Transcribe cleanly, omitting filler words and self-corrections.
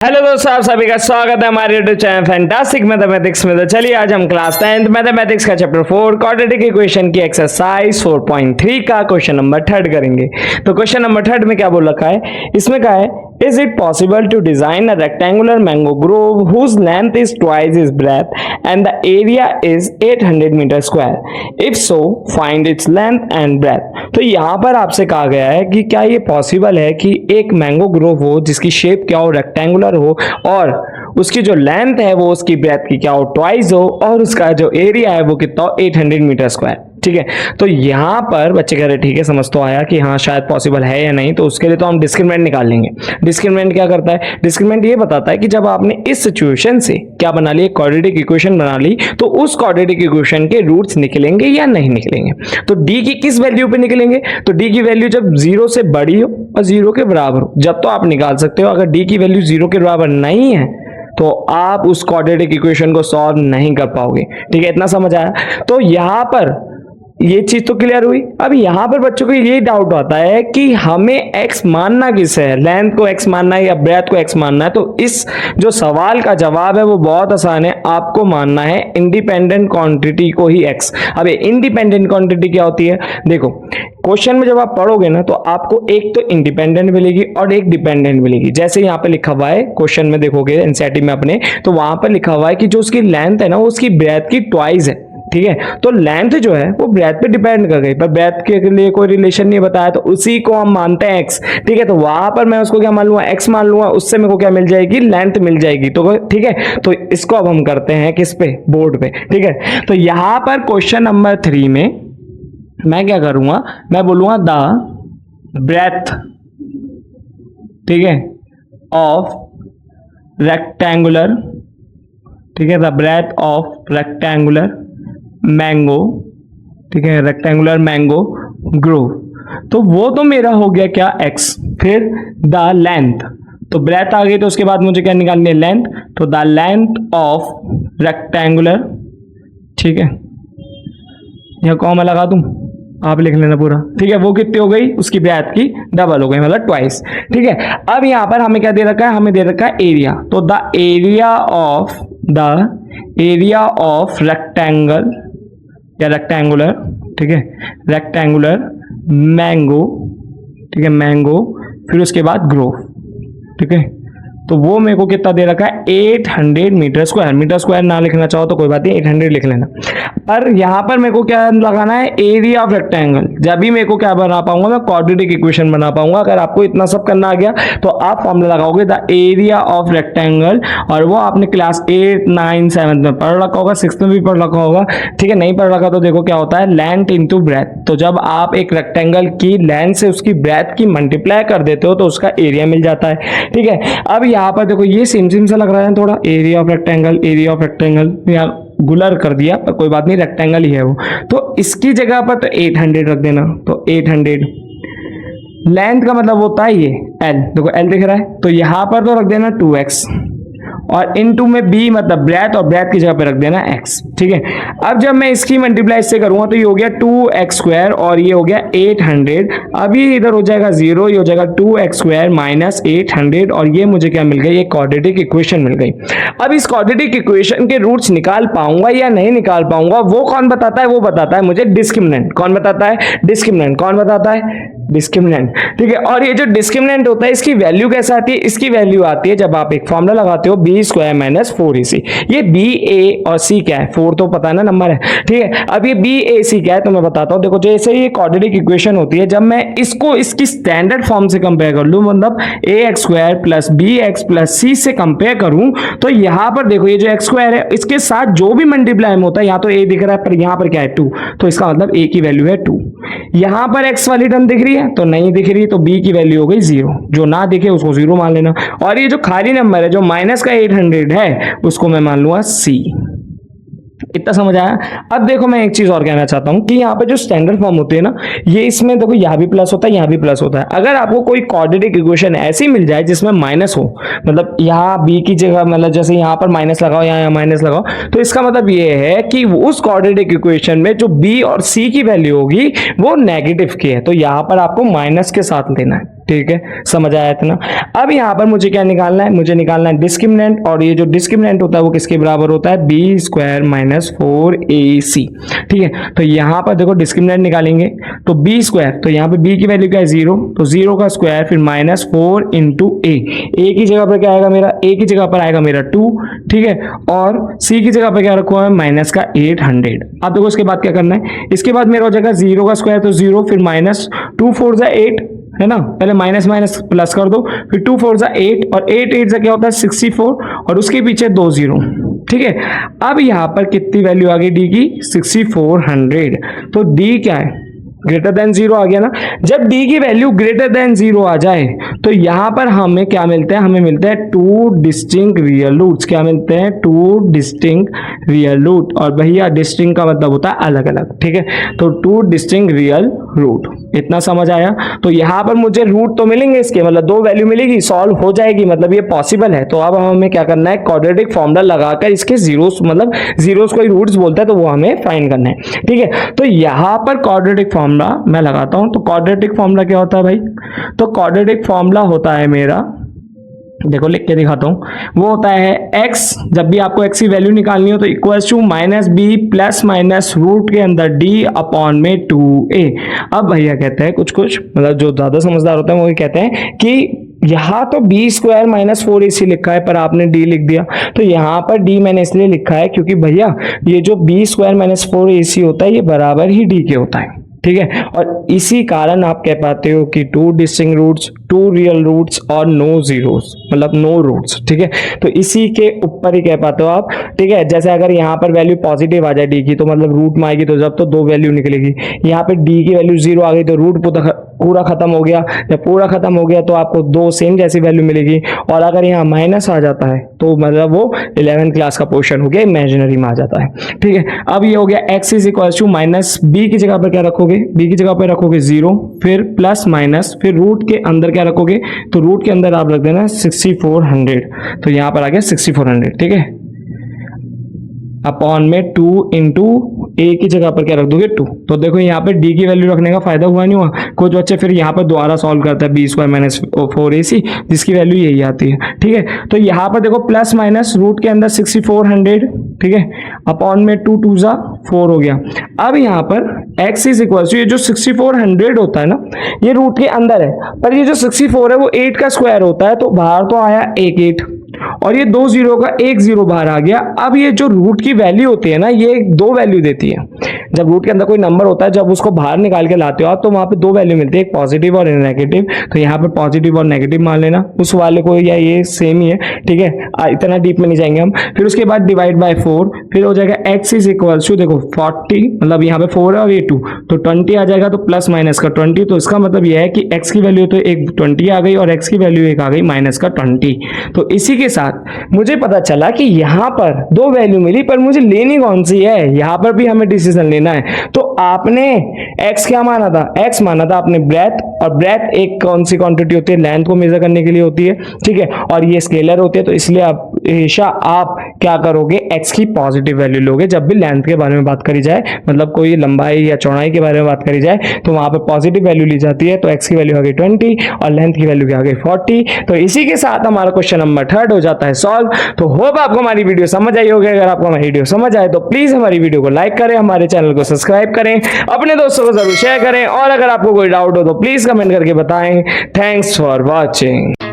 Hello दोस्तों, आप सभी का स्वागत है हमारे यूट्यूब चैनल फैंटास्टिक मैथमेटिक्स में। तो चलिए आज हम क्लास 10th मैथमेटिक्स का चैप्टर 4 क्वाड्रेटिक इक्वेशन की एक्सरसाइज 4.3 का क्वेश्चन नंबर 3 करेंगे। तो क्वेश्चन नंबर 3 में क्या बोल रखा है, इसमें कहा है is it possible to design a rectangular mango grove whose length is twice is breadth and the area is 800 metre square, if so find its length and breadth. तो यहाँ पर आपसे कहा गया है कि क्या ये पॉसिबल है कि एक मैंगो ग्रोव हो जिसकी शेप क्या हो, रेक्टेंगुलर हो, और उसकी जो लेंथ है वो उसकी ब्रेथ की क्या हो, ट्वाइस हो, और उसका जो एरिया है वो कितना हो, 800 मीटर स्क्वायर। ठीक है, तो यहां पर बच्चे कह रहे ठीक है, समझ तो आया कि हाँ शायद पॉसिबल है या नहीं। तो उसके लिए तो हम डिस्क्रिमिनेंट निकाल लेंगे। डिस्क्रिमिनेंट क्या करता है, डिस्क्रिमिनेंट ये बताता है कि जब आपने इस सिचुएशन से क्या बना ली, क्वाड्रेटिक इक्वेशन बना ली, तो उस क्वाड्रेटिक इक्वेशन के रूट्स निकलेंगे या नहीं निकलेंगे। तो डी की किस वैल्यू पे निकलेंगे, तो डी की वैल्यू जब 0 से बड़ी हो और 0 के बराबर हो, जब तो आप निकाल सकते हो। अगर डी की वैल्यू 0 के बराबर नहीं है तो आप उस क्वाड्रेटिक इक्वेशन को सॉल्व नहीं कर पाओगे। ठीक है, इतना समझ आया। तो यहां पर ये चीज तो क्लियर हुई। अब यहां पर बच्चों को ये डाउट आता है कि हमें x मानना किस है, लेंथ को x मानना है या ब्रेथ को x मानना है। तो इस जो सवाल का जवाब है वो बहुत आसान है, आपको मानना है इंडिपेंडेंट क्वांटिटी को ही x। अब ये इंडिपेंडेंट क्वांटिटी क्या होती है, देखो क्वेश्चन में जब आप पढ़ोगे ना तो आपको एक तो इंडिपेंडेंट मिलेगी और एक डिपेंडेंट मिलेगी। जैसे यहाँ पे लिखा हुआ है क्वेश्चन में, देखोगे एनसीईआरटी में अपने, तो वहां पर लिखा हुआ है कि जो उसकी लेंथ है ना वो उसकी ब्रेथ की ट्वाइस है। ठीक है, तो लेंथ जो है वो ब्रेथ पे डिपेंड कर गई, पर ब्रेथ के लिए कोई रिलेशन नहीं बताया, तो उसी को हम मानते हैं x। ठीक है, तो वहां पर मैं उसको क्या मान लूंगा, x मान लूंगा, उससे मेरे को क्या मिल जाएगी, लेंथ मिल जाएगी। तो ठीक है, तो इसको अब हम करते हैं किस पे, बोर्ड पे। ठीक है, तो यहां पर क्वेश्चन नंबर 3 में मैं क्या करूंगा, मैं बोलूंगा द ब्रेथ, ठीक है, ऑफ रेक्टेंगुलर, ठीक है, the breadth of rectangular mango, ठीक है, रेक्टेंगुलर मैंगो ग्रोव। तो वो तो मेरा हो गया क्या, x। फिर द लेंथ, तो ब्रेथ आ गई, तो उसके बाद मुझे क्या निकालनी है, लेंथ। तो द लेंथ ऑफ रेक्टेंगुलर, ठीक है, यह कॉमा लगा दूं, आप लिख लेना पूरा। ठीक है, वो कितनी हो गई, उसकी ब्रेथ की डबल हो गई, मतलब ट्वाइस। ठीक है, अब यहां पर हमें क्या दे रखा है, हमें दे रखा है एरिया। तो द एरिया ऑफ रेक्टेंगल या रेक्टेंगुलर, ठीक है, रेक्टेंगुलर मैंगो, ठीक है, मैंगो, फिर उसके बाद ग्रोव। ठीक है, तो वो मेरे को कितना दे रखा है, 800 मीटर स्क्वायर। मीटर स्क्वायर ना लिखना चाहो तो कोई बात नहीं, 800 लिख लेना। पर यहां पर मेरे को क्या लगाना है, एरिया ऑफ रेक्टेंगल। जब भी मेरे को क्या बना पाऊंगा, मैं क्वाड्रेटिक इक्वेशन बना पाऊंगा। अगर आपको इतना सब करना आ गया तो आप फॉर्मूला लगाओगे द एरिया ऑफ रेक्टेंगल, और वो आपने क्लास 8, 9, 7 में पढ़ रखा होगा, 6 में भी पढ़ रखा होगा। ठीक है, नहीं पढ़ रखा तो देखो क्या होता है, लेंथ इंटू ब्रेथ। तो जब आप एक रेक्टेंगल की लेंथ से उसकी ब्रेथ की मल्टीप्लाई कर देते हो तो उसका एरिया मिल जाता है। ठीक है, अब यहाँ पर देखो ये सेम सा लग रहा है थोड़ा, एरिया ऑफ रेक्टेंगल यार गुलर कर दिया, पर कोई बात नहीं, रेक्टेंगल ही है वो। तो इसकी जगह पर तो 800 रख देना। तो 800 लेंथ का मतलब होता है ये l, देखो l दिख रहा है, तो यहां पर तो रख देना 2x, और इनटू में b मतलब ब्रेथ, और ब्रेथ की जगह पे रख देना x। ठीक है, अब जब मैं इसकी मल्टीप्लाई इससे करूंगा तो ये हो गया 2x स्क्वायर और ये हो गया 800। अब ये इधर हो जाएगा 0, ये हो जाएगा 2x स्क्वायर माइनस 800, और ये मुझे क्या मिल गई, ये क्वाड्रेटिक इक्वेशन मिल गई। अब इस क्वाड्रेटिक इक्वेशन के रूट्स निकाल पाऊंगा या नहीं निकाल पाऊंगा, वो कौन बताता है, वो बताता है मुझे डिस्क्रिमिनेंट। कौन बताता है, डिस्क्रिमिनेंट। कौन बताता है, डिस्क्रिमिनेंट। ठीक है, और ये जो डिस्क्रिमिनेंट होता है इसकी वैल्यू कैसे आती है, इसकी वैल्यू आती है जब आप एक फॉर्मूला लगाते हो b स्क्वायर माइनस 4ac। ये b a और c क्या है, 4 तो पता है ना, नंबर है। ठीक है, अब ये b a c क्या है तो मैं बताता हूं। देखो जैसे ये क्वाड्रेटिक इक्वेशन होती है, जब मैं इसको इसकी स्टैंडर्ड फॉर्म से कंपेयर कर लूं, मतलब ax square plus bx plus c से कंपेयर करूं, तो यहां पर देखो ये जो x स्क्वायर है इसके साथ जो भी मल्टीप्लाई होता है, यहां तो a दिख रहा है पर यहां पर क्या है 2, तो इसका मतलब a की वैल्यू है 2। यहां पर x वाली टर्म दिख रही है तो नहीं दिख रही, तो b की वैल्यू हो गई 0। जो ना दिखे उसको 0 मान लेना, और ये जो खाली नंबर है जो माइनस का 800 है उसको मैं मान लूंगा c। इतना समझ आया। अब देखो मैं एक चीज और कहना चाहता हूं कि यहाँ पे जो स्टैंडर्ड फॉर्म होती है ना, ये इसमें देखो यहाँ भी प्लस होता है, यहाँ भी प्लस होता है। अगर आपको कोई क्वाड्रेटिक इक्वेशन ऐसी मिल जाए जिसमें माइनस हो, मतलब यहाँ b की जगह, मतलब जैसे यहाँ पर माइनस लगाओ, यहाँ माइनस लगाओ, तो इसका मतलब ये है कि उस क्वाड्रेटिक इक्वेशन में जो b और c की वैल्यू होगी वो नेगेटिव की है, तो यहाँ पर आपको माइनस के साथ लेना है। ठीक है, समझ आया इतना। अब यहाँ पर मुझे क्या निकालना है, मुझे निकालना है डिस्क्रिमिनेंट, और ये जो डिस्क्रिमिनेंट होता है वो किसके बराबर होता है, बी स्क्वायर माइनस 4ac। ठीक है, तो यहाँ पर देखो डिस्क्रिमिनेंट निकालेंगे तो बी स्क्वायर, तो यहाँ पे बी की वैल्यू क्या है 0, तो 0 का स्क्वायर फिर माइनस 4 इंटू ए की जगह पर क्या आएगा मेरा, ए की जगह पर आएगा मेरा 2, ठीक है, और सी की जगह पर क्या रखा है माइनस का 800। अब देखो इसके बाद क्या करना है, इसके बाद मेरा हो जाएगा 0 का स्क्वायर तो 0, फिर माइनस 2 4 जा 8 है ना, पहले माइनस माइनस प्लस कर दो, फिर 2 4 जा 8 और 8 8 जा क्या होता है 64 और उसके पीछे 2 0। ठीक है, अब यहां पर कितनी वैल्यू आ गई डी की 6400, तो डी क्या है ग्रेटर देन 0 आ गया ना। जब d की वैल्यू ग्रेटर देन 0 आ जाए तो यहां पर हमें क्या मिलता है, हमें मिलता है 2 डिस्टिंक्ट रियल रूट्स। क्या मिलते हैं, 2 डिस्टिंक्ट रियल रूट, और भैया डिस्टिंक्ट का मतलब होता है अलग अलग। ठीक है, तो 2 डिस्टिंक्ट रियल रूट, इतना समझ आया। तो यहां पर मुझे रूट तो मिलेंगे इसके, मतलब 2 वैल्यू मिलेगी, सॉल्व हो जाएगी, मतलब ये पॉसिबल है। तो अब हमें क्या करना है, क्वाड्रेटिक फॉर्मूला लगाकर इसके जीरोस, मतलब जीरोस को रूट्स बोलता है, तो वो हमें फाइंड करना है। ठीक है, तो यहां पर क्वाड्रेटिक फॉर्मूला मैं लगाता हूं। तो क्वाड्रेटिक फॉर्मूला क्या होता है भाई, तो क्वाड्रेटिक फॉर्मूला होता है मेरा, देखो लिख के दिखाता हूं, वो होता है x, जब भी आपको x की वैल्यू निकालनी हो तो equals to minus b plus minus root के अंदर d अपॉन में 2a। अब भैया कहते हैं कुछ कुछ, मतलब जो ज्यादा समझदार होता है वो ये कहते हैं कि यहां तो बी स्क्वायर माइनस 4ac लिखा है पर आपने d लिख दिया, तो यहां पर d मैंने इसलिए लिखा है क्योंकि भैया ये जो बी स्क्वायर माइनस 4ac होता है ये बराबर ही d के होता है। ठीक है, और इसी कारण आप कह पाते हो कि 2 डिस्टिंक्ट रूट्स, 2 रियल रूट्स और नो जीरोस, मतलब नो रूट्स। ठीक है, तो इसी के ऊपर ही कह पाते हो आप। ठीक है, जैसे अगर यहाँ पर वैल्यू पॉजिटिव आ जाए डी की, तो मतलब रूट में आएगी तो जब तो 2 वैल्यू निकलेगी। यहाँ पे डी की वैल्यू 0 आ गई तो रूट पूरा खत्म हो गया, जब पूरा खत्म हो गया तो आपको 2 सेम जैसी वैल्यू मिलेगी। और अगर यहाँ माइनस आ जाता है तो मतलब वो 11th क्लास का पोर्शन हो गया, इमेजिनरी में आ जाता है। ठीक है, अब ये हो गया x is equal to minus b की जगह पर क्या रखोगे, बी की जगह पर रखोगे 0, फिर प्लस माइनस, फिर रूट के अंदर क्या रखोगे, तो रूट के अंदर आप रख देना 6400, तो यहां पर आ गया 6400। ठीक है, अपॉन में 2 इंटू ए की जगह पर क्या रख दोगे 2। तो देखो यहाँ पे डी की वैल्यू रखने का फायदा हुआ नहीं हुआ, कुछ बच्चे फिर यहाँ पर दोबारा सॉल्व करता है बी स्क्वायर माइनस 4ac, जिसकी वैल्यू यही आती है। ठीक है, तो यहाँ पर देखो प्लस माइनस रूट के अंदर 6400, ठीक है, अपॉन में 2 2 जा 4 हो गया। अब यहाँ पर x इज इक्वल टू, ये जो 6400 होता है ना ये रूट के अंदर है, पर ये जो 64 है वो 8 का स्क्वायर होता है, तो बाहर तो आया 1 8 और ये 2 0 का 1 0 बाहर आ गया। अब ये जो रूट की वैल्यू होती है ना ये 2 वैल्यू देती है। जब रूट के अंदर कोई नंबर होता है, जब उसको बाहर निकाल के लाते हो आप तो वहां पे 2 वैल्यू मिलती है, एक पॉजिटिव और नेगेटिव। तो यहाँ पे पॉजिटिव और नेगेटिव मान लेना उस वाले को, या ये सेम ही है। ठीक है, इतना डीप में नहीं जाएंगे हम। फिर उसके बाद डिवाइड बाय 4, फिर हो जाएगा x इज इक्वल टू, देखो 40, मतलब यहाँ पे 4 है और ये 2, तो 20 आ जाएगा, तो प्लस माइनस का 20। तो इसका मतलब यह है कि x की वैल्यू तो एक 20 आ गई और x की वैल्यू एक आ गई माइनस का 20। तो इसी के साथ मुझे पता चला कि यहाँ पर 2 वैल्यू मिली, पर मुझे लेनी कौन सी है, यहाँ पर भी हमें डिसीजन लेना है। तो आपने x क्या माना था, x माना था आपने ब्रेथ, और ब्रेथ एक कौन सी क्वांटिटी होती है, लेंथ को मेजर करने के लिए होती है। ठीक है, और ये स्केलर होती है, तो इसलिए आप हमेशा आप क्या करोगे, x की पॉजिटिव वैल्यू लोगे जब भी लेंथ के बारे में बात करी जाए, मतलब कोई लंबाई या चौड़ाई के बारे में बात करी जाए तो वहां पर पॉजिटिव वैल्यू ली जाती है। तो x की वैल्यू आ गई 20 और लेंथ की वैल्यू आ गई 40। तो इसी के साथ हमारा क्वेश्चन नंबर 3 हो जाता है सॉल्व। तो होप आपको हमारी वीडियो समझ आई होगी। अगर आपको हमारी वीडियो समझ आए तो प्लीज हमारी वीडियो को लाइक करें, हमारे चैनल को सब्सक्राइब करें, अपने दोस्तों को जरूर शेयर करें, और अगर आपको कोई डाउट हो तो प्लीज कमेंट करके बताएं। Thanks for watching.